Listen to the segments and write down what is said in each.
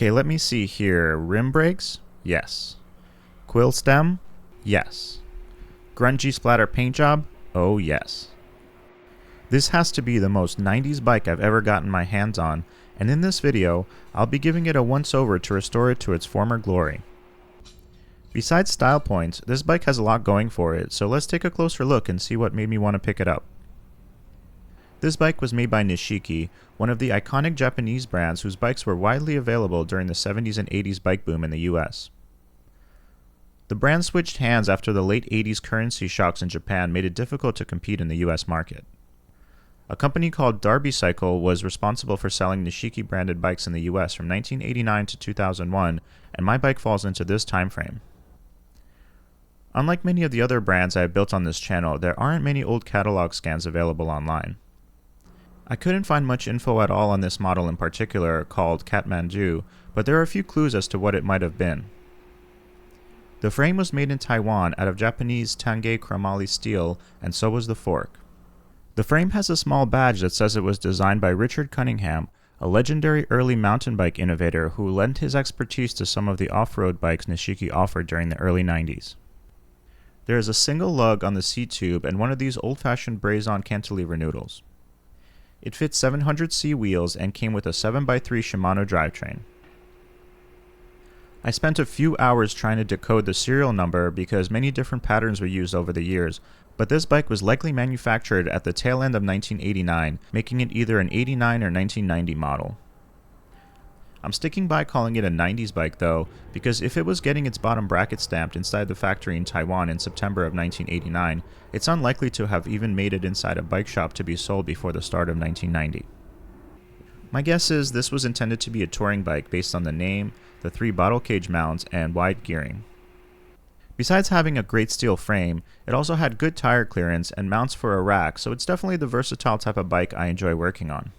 Okay, let me see here. Rim brakes? Yes. Quill stem? Yes. Grungy splatter paint job? Oh yes. This has to be the most 90s bike I've ever gotten my hands on, and in this video, I'll be giving it a once-over to restore it to its former glory. Besides style points, this bike has a lot going for it, so let's take a closer look and see what made me want to pick it up. This bike was made by Nishiki, one of the iconic Japanese brands whose bikes were widely available during the 70s and 80s bike boom in the US. The brand switched hands after the late 80s currency shocks in Japan made it difficult to compete in the US market. A company called Darby Cycle was responsible for selling Nishiki branded bikes in the US from 1989 to 2001, and my bike falls into this time frame. Unlike many of the other brands I have built on this channel, there aren't many old catalog scans available online. I couldn't find much info at all on this model in particular, called Katmandu, but there are a few clues as to what it might have been. The frame was made in Taiwan out of Japanese Tange chromoly steel, and so was the fork. The frame has a small badge that says it was designed by Richard Cunningham, a legendary early mountain bike innovator who lent his expertise to some of the off-road bikes Nishiki offered during the early 90s. There is a single lug on the seat tube and one of these old-fashioned braze-on cantilever noodles. It fits 700C wheels and came with a 7x3 Shimano drivetrain. I spent a few hours trying to decode the serial number because many different patterns were used over the years, but this bike was likely manufactured at the tail end of 1989, making it either an 89 or 1990 model. I'm sticking by calling it a 90s bike though, because if it was getting its bottom bracket stamped inside the factory in Taiwan in September of 1989, it's unlikely to have even made it inside a bike shop to be sold before the start of 1990. My guess is this was intended to be a touring bike based on the name, the 3 bottle cage mounts, and wide gearing. Besides having a great steel frame, it also had good tire clearance and mounts for a rack, so it's definitely the versatile type of bike I enjoy working on.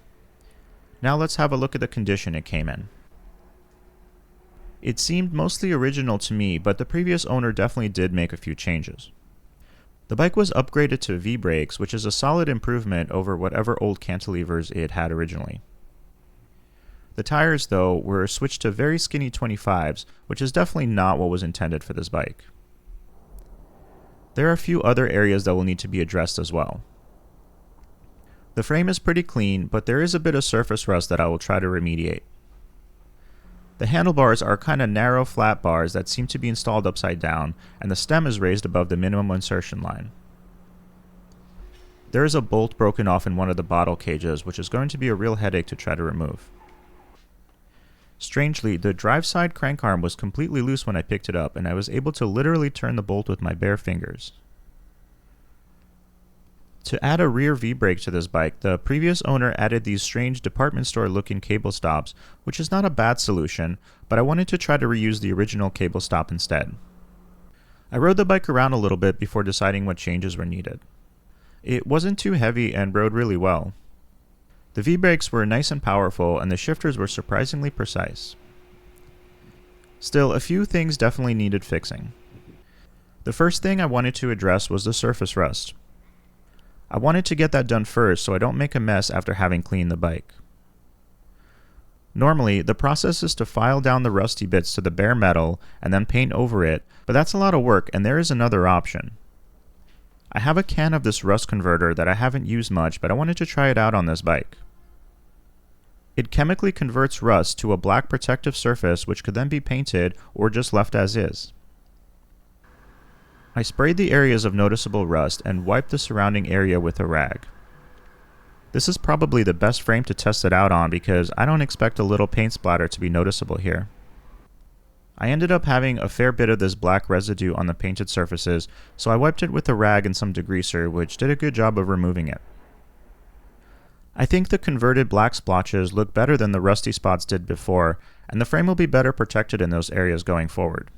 Now let's have a look at the condition it came in. It seemed mostly original to me, but the previous owner definitely did make a few changes. The bike was upgraded to V-brakes, which is a solid improvement over whatever old cantilevers it had originally. The tires, though, were switched to very skinny 25s, which is definitely not what was intended for this bike. There are a few other areas that will need to be addressed as well. The frame is pretty clean, but there is a bit of surface rust that I will try to remediate. The handlebars are kind of narrow flat bars that seem to be installed upside down, and the stem is raised above the minimum insertion line. There is a bolt broken off in one of the bottle cages, which is going to be a real headache to try to remove. Strangely, the drive side crank arm was completely loose when I picked it up, and I was able to literally turn the bolt with my bare fingers. To add a rear V-brake to this bike, the previous owner added these strange department store looking cable stops, which is not a bad solution, but I wanted to try to reuse the original cable stop instead. I rode the bike around a little bit before deciding what changes were needed. It wasn't too heavy and rode really well. The V-brakes were nice and powerful, and the shifters were surprisingly precise. Still, a few things definitely needed fixing. The first thing I wanted to address was the surface rust. I wanted to get that done first so I don't make a mess after having cleaned the bike. Normally, the process is to file down the rusty bits to the bare metal and then paint over it, but that's a lot of work, and there is another option. I have a can of this rust converter that I haven't used much, but I wanted to try it out on this bike. It chemically converts rust to a black protective surface which could then be painted or just left as is. I sprayed the areas of noticeable rust and wiped the surrounding area with a rag. This is probably the best frame to test it out on because I don't expect a little paint splatter to be noticeable here. I ended up having a fair bit of this black residue on the painted surfaces, so I wiped it with a rag and some degreaser, which did a good job of removing it. I think the converted black splotches look better than the rusty spots did before, and the frame will be better protected in those areas going forward.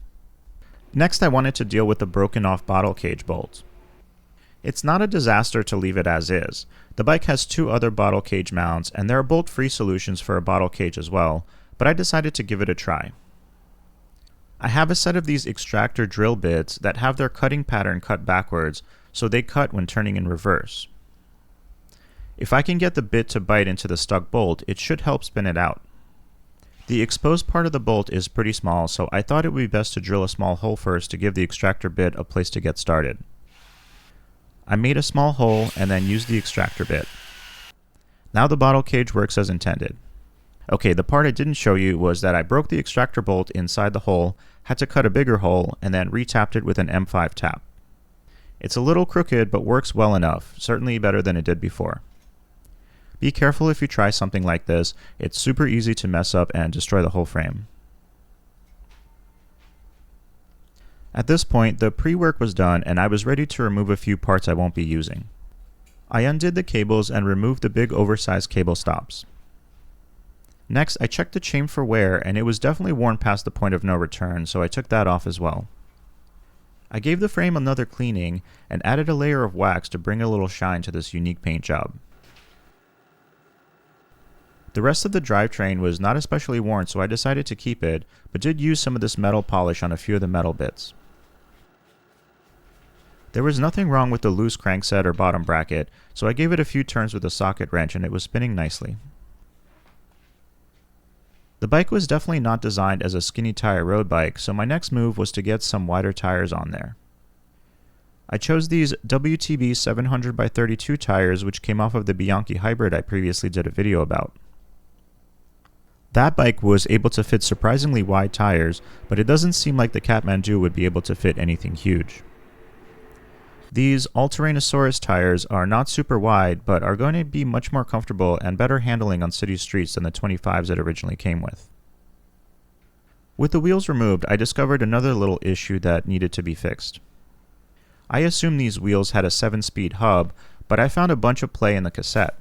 Next, I wanted to deal with the broken off bottle cage bolt. It's not a disaster to leave it as is. The bike has 2 other bottle cage mounts, and there are bolt-free solutions for a bottle cage as well, but I decided to give it a try. I have a set of these extractor drill bits that have their cutting pattern cut backwards, so they cut when turning in reverse. If I can get the bit to bite into the stuck bolt, it should help spin it out. The exposed part of the bolt is pretty small, so I thought it would be best to drill a small hole first to give the extractor bit a place to get started. I made a small hole and then used the extractor bit. Now the bottle cage works as intended. Okay, the part I didn't show you was that I broke the extractor bolt inside the hole, had to cut a bigger hole, and then re-tapped it with an M5 tap. It's a little crooked, but works well enough, certainly better than it did before. Be careful if you try something like this, it's super easy to mess up and destroy the whole frame. At this point, the pre-work was done and I was ready to remove a few parts I won't be using. I undid the cables and removed the big oversized cable stops. Next, I checked the chain for wear and it was definitely worn past the point of no return, so I took that off as well. I gave the frame another cleaning and added a layer of wax to bring a little shine to this unique paint job. The rest of the drivetrain was not especially worn, so I decided to keep it, but did use some of this metal polish on a few of the metal bits. There was nothing wrong with the loose crankset or bottom bracket, so I gave it a few turns with a socket wrench and it was spinning nicely. The bike was definitely not designed as a skinny tire road bike, so my next move was to get some wider tires on there. I chose these WTB 700x32 tires, which came off of the Bianchi Hybrid I previously did a video about. That bike was able to fit surprisingly wide tires, but it doesn't seem like the Katmandu would be able to fit anything huge. These All-Terrainosaurus tires are not super wide, but are going to be much more comfortable and better handling on city streets than the 25s it originally came with. With the wheels removed, I discovered another little issue that needed to be fixed. I assumed these wheels had a 7-speed hub, but I found a bunch of play in the cassette.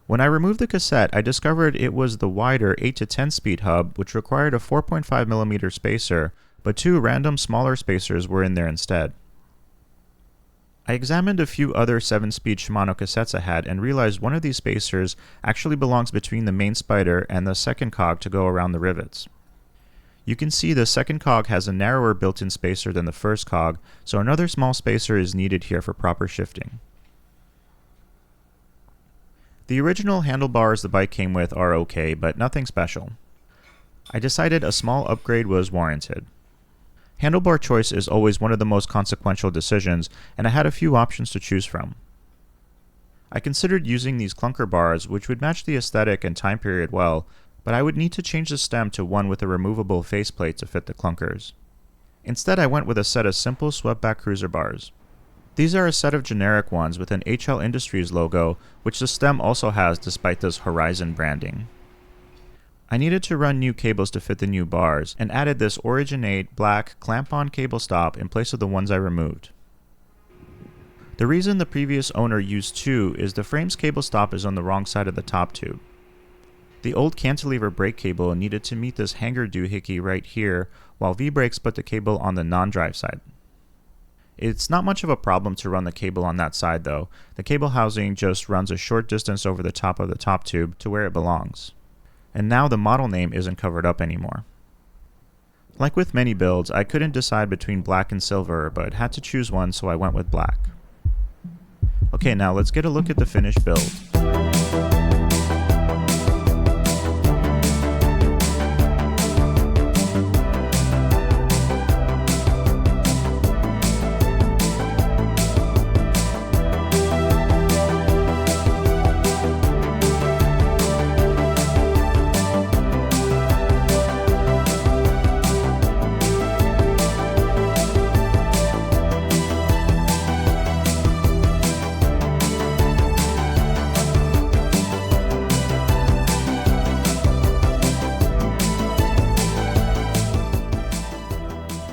When I removed the cassette, I discovered it was the wider 8 to 10 speed hub, which required a 4.5mm spacer, but 2 random smaller spacers were in there instead. I examined a few other 7-speed Shimano cassettes I had and realized one of these spacers actually belongs between the main spider and the second cog to go around the rivets. You can see the second cog has a narrower built-in spacer than the first cog, so another small spacer is needed here for proper shifting. The original handlebars the bike came with are okay, but nothing special. I decided a small upgrade was warranted. Handlebar choice is always one of the most consequential decisions, and I had a few options to choose from. I considered using these clunker bars, which would match the aesthetic and time period well, but I would need to change the stem to one with a removable faceplate to fit the clunkers. Instead, I went with a set of simple swept-back cruiser bars. These are a set of generic ones with an HL Industries logo, which the stem also has despite this Horizon branding. I needed to run new cables to fit the new bars, and added this Originate black clamp-on cable stop in place of the ones I removed. The reason the previous owner used 2 is the frame's cable stop is on the wrong side of the top tube. The old cantilever brake cable needed to meet this hanger doohickey right here, while V-brakes put the cable on the non-drive side. It's not much of a problem to run the cable on that side though. The cable housing just runs a short distance over the top of the top tube to where it belongs. And now the model name isn't covered up anymore. Like with many builds, I couldn't decide between black and silver, but had to choose one, so I went with black. Okay, now let's get a look at the finished build.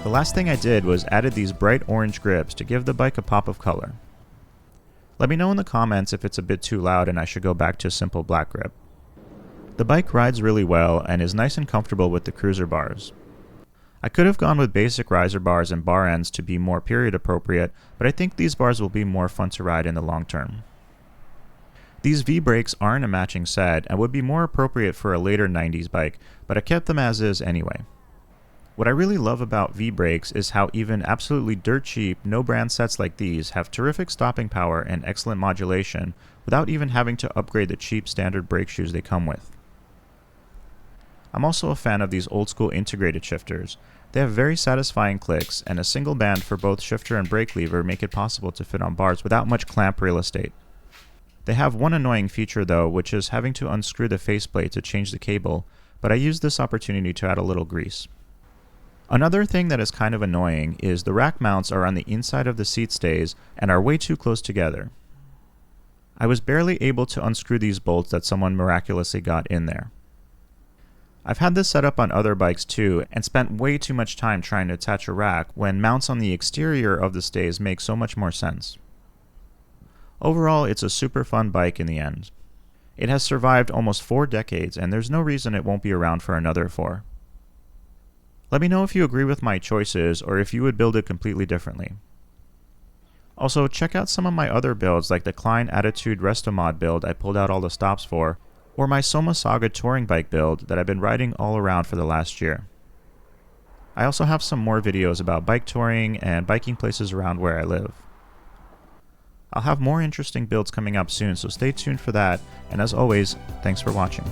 The last thing I did was added these bright orange grips to give the bike a pop of color. Let me know in the comments if it's a bit too loud and I should go back to a simple black grip. The bike rides really well and is nice and comfortable with the cruiser bars. I could have gone with basic riser bars and bar ends to be more period appropriate, but I think these bars will be more fun to ride in the long term. These V-brakes aren't a matching set and would be more appropriate for a later 90s bike, but I kept them as is anyway. What I really love about V-brakes is how even absolutely dirt cheap, no-brand sets like these have terrific stopping power and excellent modulation without even having to upgrade the cheap standard brake shoes they come with. I'm also a fan of these old school integrated shifters. They have very satisfying clicks, and a single band for both shifter and brake lever make it possible to fit on bars without much clamp real estate. They have one annoying feature though, which is having to unscrew the faceplate to change the cable, but I used this opportunity to add a little grease. Another thing that is kind of annoying is the rack mounts are on the inside of the seat stays and are way too close together. I was barely able to unscrew these bolts that someone miraculously got in there. I've had this set up on other bikes too, and spent way too much time trying to attach a rack when mounts on the exterior of the stays make so much more sense. Overall, it's a super fun bike in the end. It has survived almost 4 decades, and there's no reason it won't be around for another 4. Let me know if you agree with my choices, or if you would build it completely differently. Also, check out some of my other builds like the Klein Attitude Restomod build I pulled out all the stops for, or my Soma Saga touring bike build that I've been riding all around for the last year. I also have some more videos about bike touring and biking places around where I live. I'll have more interesting builds coming up soon, so stay tuned for that, and as always, thanks for watching.